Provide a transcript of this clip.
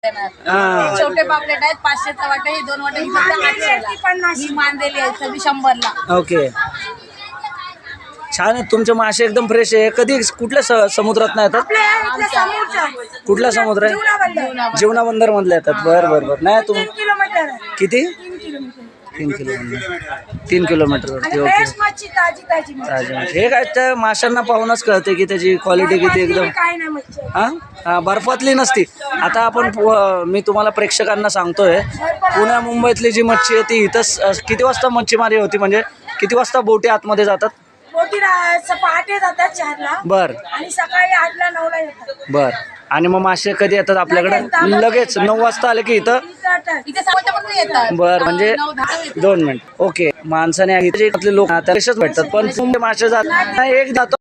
देणार. छोटे पापलेट आहेत 500चा वाटा, हे 2 वाटे ही मांदेली आहे 100ला. ओके, छान आहे. तुमचे मासे एकदम फ्रेश आहे. कधी कुठल्या समुद्रात नाही येतात? कुठला समुद्र आहे? जीवना बंदर मधले येतात. बरं. नाही तुम्ही किती? 3 किलोमीटर वरती. ओके, हे काय त्या माशांना पाहूनच कळते की त्याची क्वालिटी किती एकदम. हा, बर्फातली नसती. आता आपण मी तुम्हाला प्रेक्षकांना सांगतोय, पुण्या मुंबईतली जी मच्छी आहे ती इथं किती वाजता मच्छीमारी होती, म्हणजे किती वाजता बोटी आतमध्ये जातात? बोटी पहाटे जातात 4ला. बर. आणि सकाळी 8ला 9ला येतात. बर. आणि मग मासे कधी येतात आपल्याकडे? लगेच 9 वाजता आले की इथं? बर, म्हणजे 2 मिनिट. ओके, माणसाने लोक तसेच भेटतात, पण मासे जात नाही. एक जातो